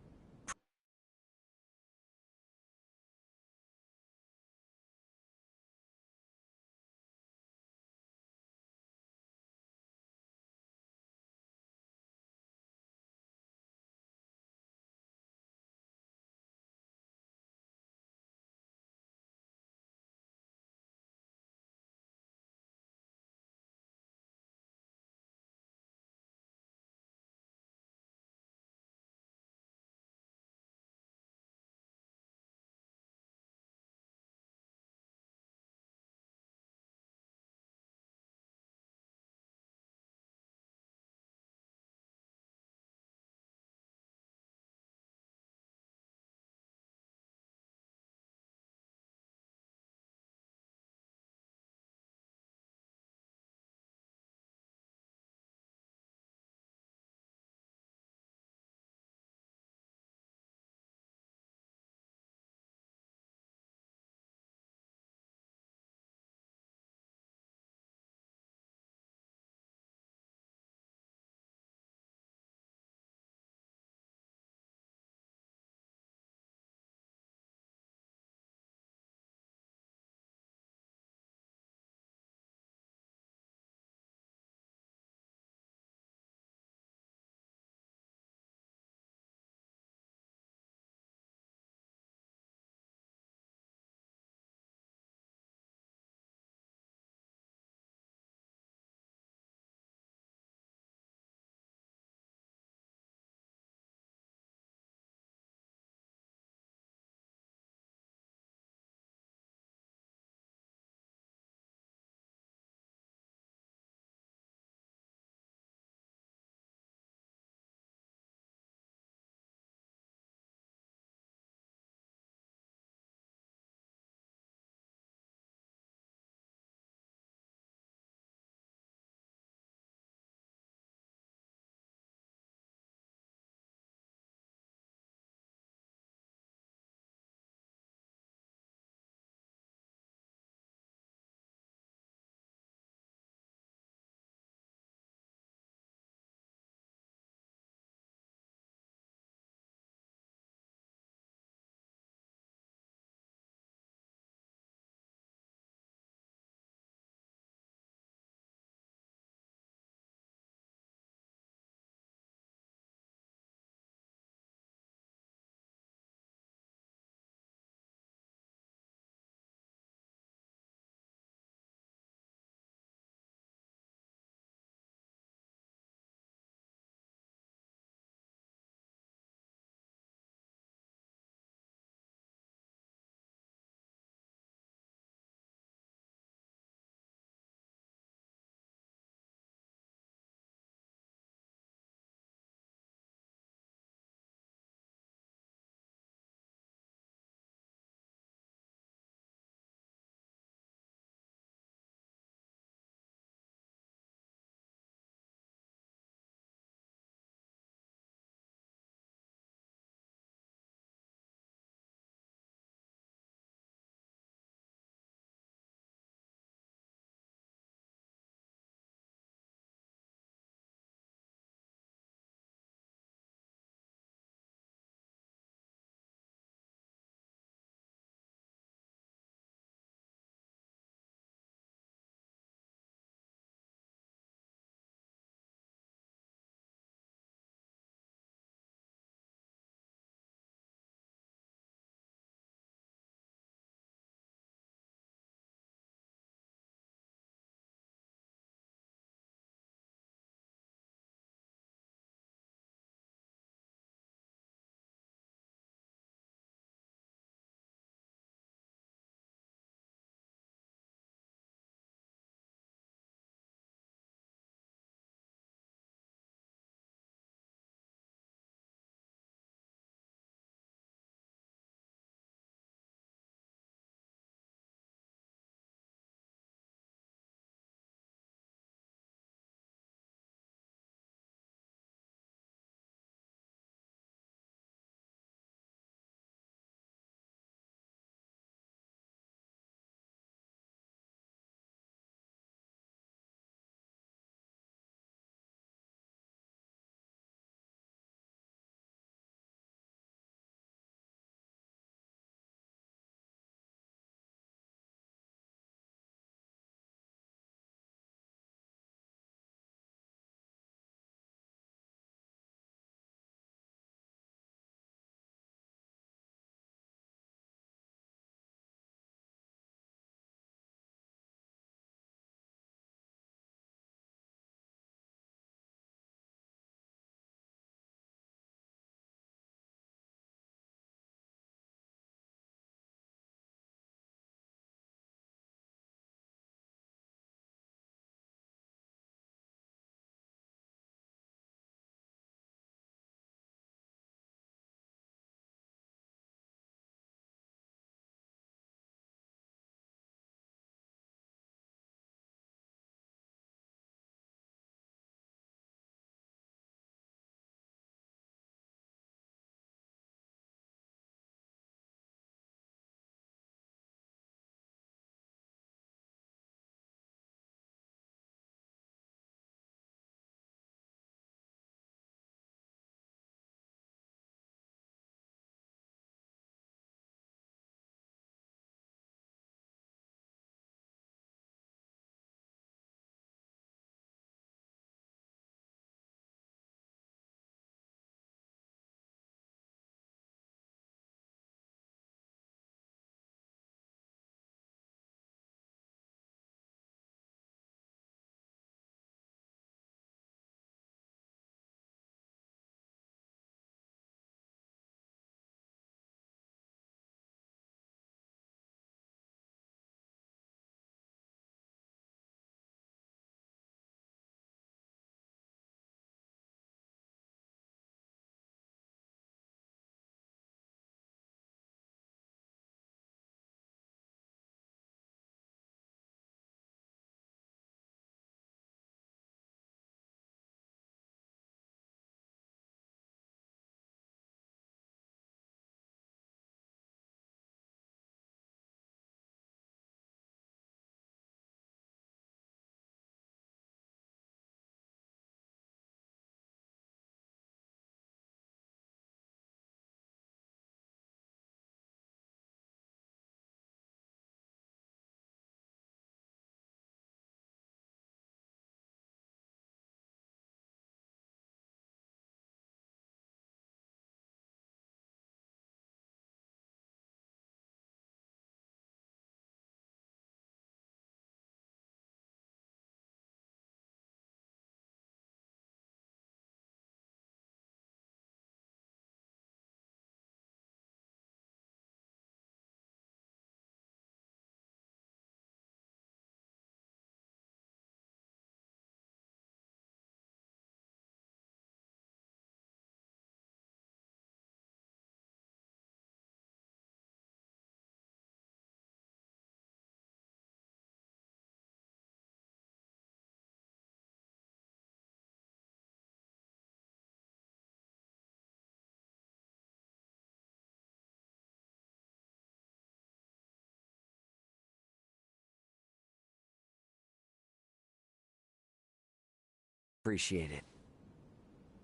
Appreciate it.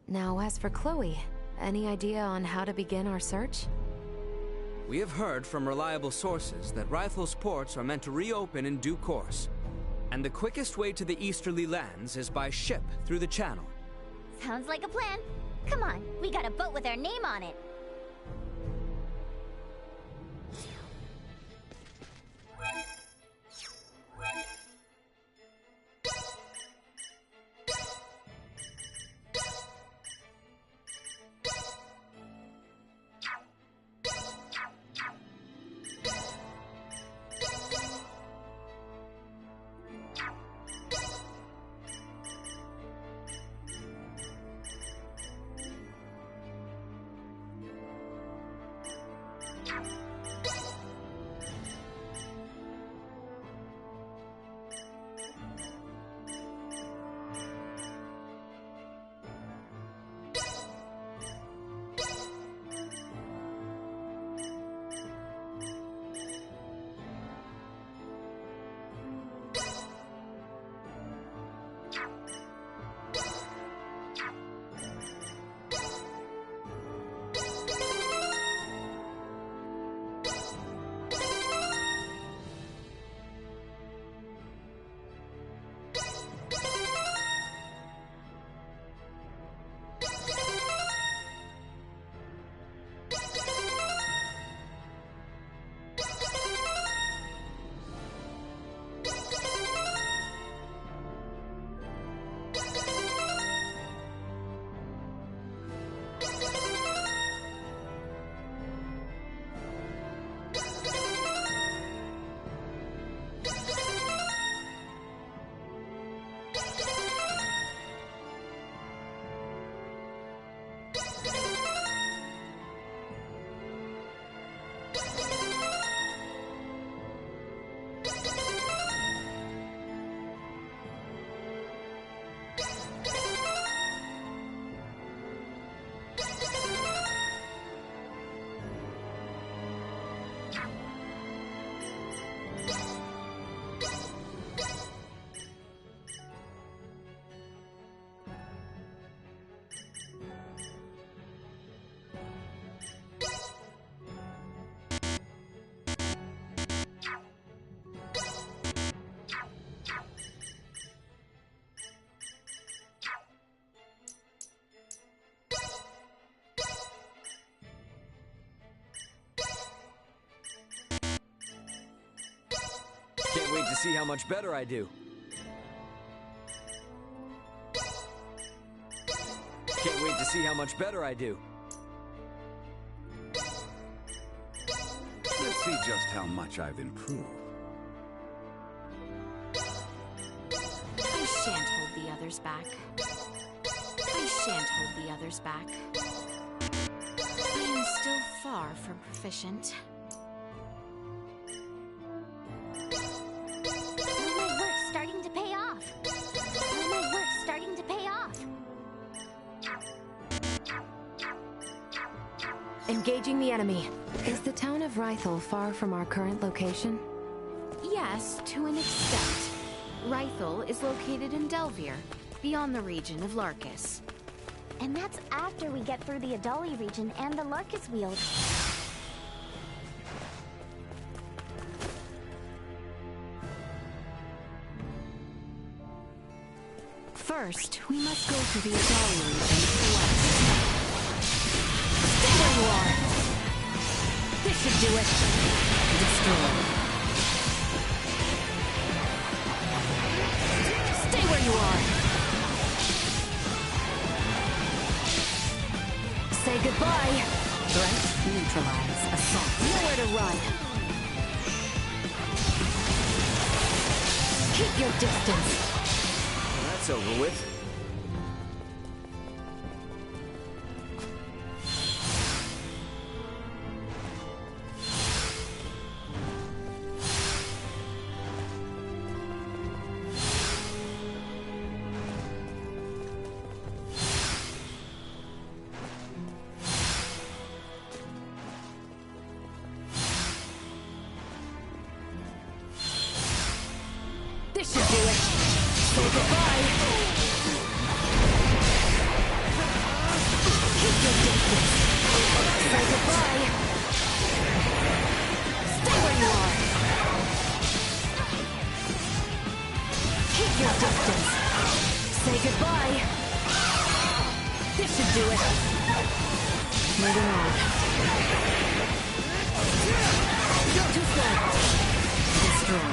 Now, as for Chloe, any idea on how to begin our search? We have heard from reliable sources that Rythel's ports are meant to reopen in due course. And the quickest way to the Easterly lands is by ship through the channel. Sounds like a plan. Come on, we got a boat with our name on it. Can't wait to see how much better I do. Can't wait to see how much better I do. Let's see just how much I've improved. I shan't hold the others back. I shan't hold the others back. I am still far from proficient. All my work's starting to pay off. All my work's starting to pay off. Engaging the enemy. Is the town of Rythel far from our current location? Yes, to an extent. Rythel is located in Delvier, beyond the region of Larkus. And that's after we get through the Adali region and the Larkus Weald. First, we must go to the Adali region to the west. Stay where you are! This should do it! Destroy. Stay where you are! Say goodbye! Threat neutralize. Assault. Nowhere to run! Keep your distance! That's over with. This should do it! Say goodbye! distance. Say goodbye. Stay where you are. Keep your distance. Say goodbye. This should do it. Moving on. Too slow. Destroy.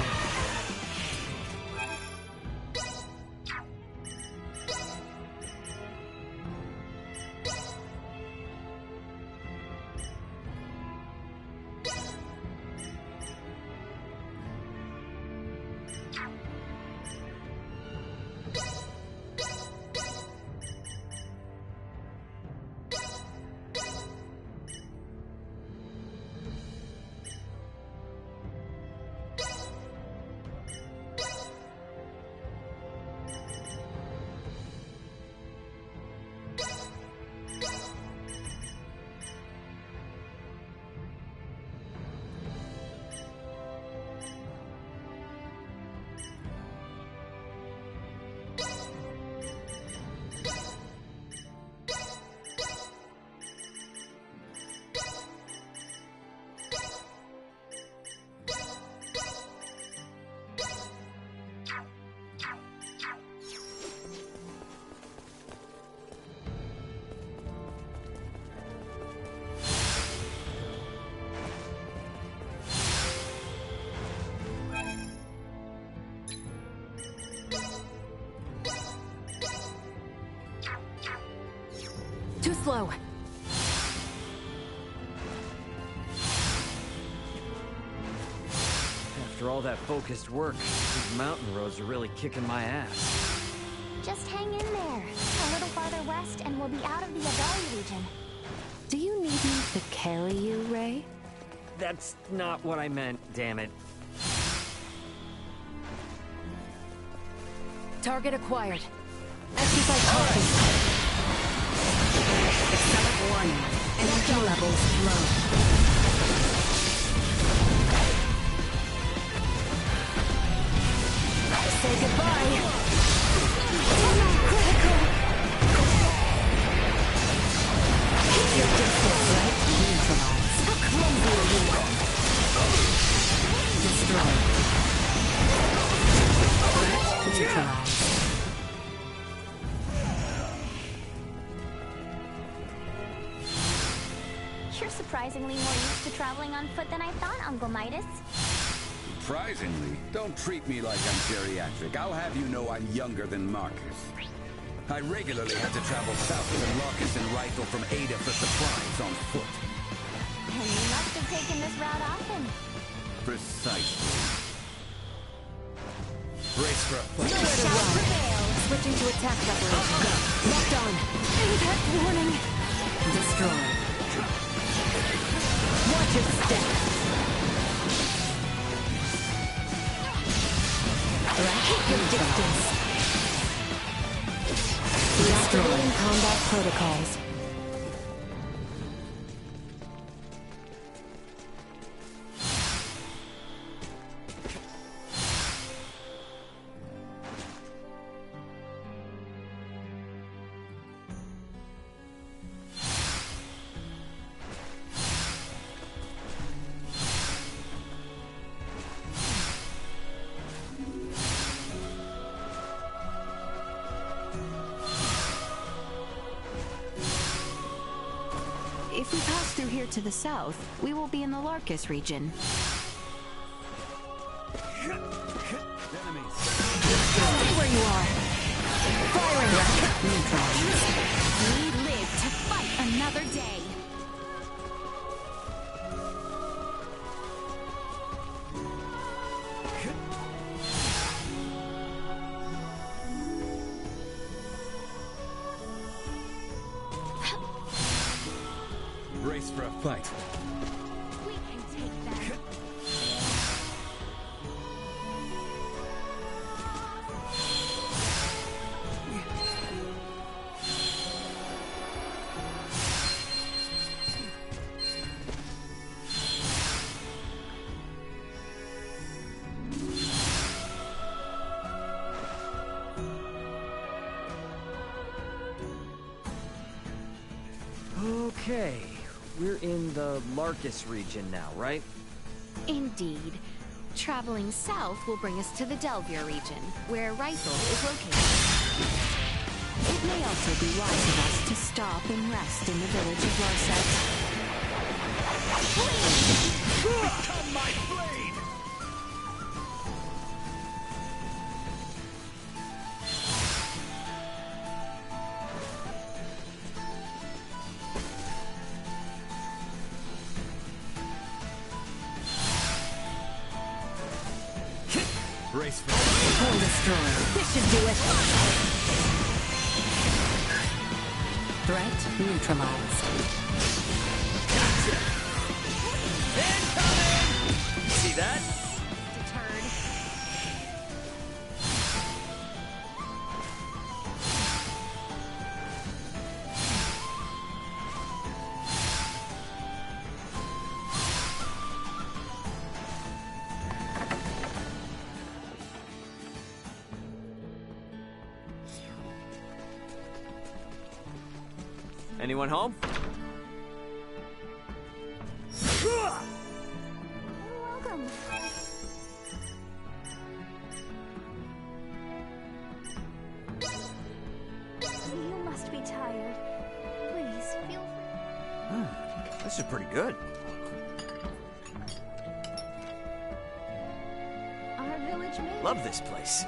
Too slow. After all that focused work, these mountain roads are really kicking my ass. Just hang in there. A little farther west and we'll be out of the Adali region. Do you need me to carry you, Ray? That's not what I meant, damn it. Target acquired. Exercise caution. Accelerate warning. Energy levels low. Say goodbye. Critical. Keep your distance, right? Neutralize. How clumsy are you? Destroy. Neutralize. You're surprisingly more used to traveling on foot than I thought, Uncle Midas. Surprisingly, don't treat me like I'm geriatric. I'll have you know I'm younger than Marcus. I regularly have to travel south to Larkus and rifle from Ada for supplies on foot. And you must have taken this route often. Precisely. Brace for a fight. Nowhere to run. Switching to attack preparation. Locked on. Impact warning. Destroy. Watch your step. Keep your distance. Reactivating combat protocols. If we pass through here to the south, we will be in the Larkus region. Enemies. Stay where you are. Firing. We live to fight another day. Brace for a fight. We can take that. Okay, we're in the Larkus region now, right? Indeed. Traveling south will bring us to the Delvier region, where Rifle is located. It may also be wise of us to stop and rest in the village of Larset. Become my blade! Brace for Core destroyed. This should do it. Threat neutralized. incoming! See that? Deterred. Anyone home? Welcome. You must be tired. Please, feel free. This is pretty good. Our village may... Love this place.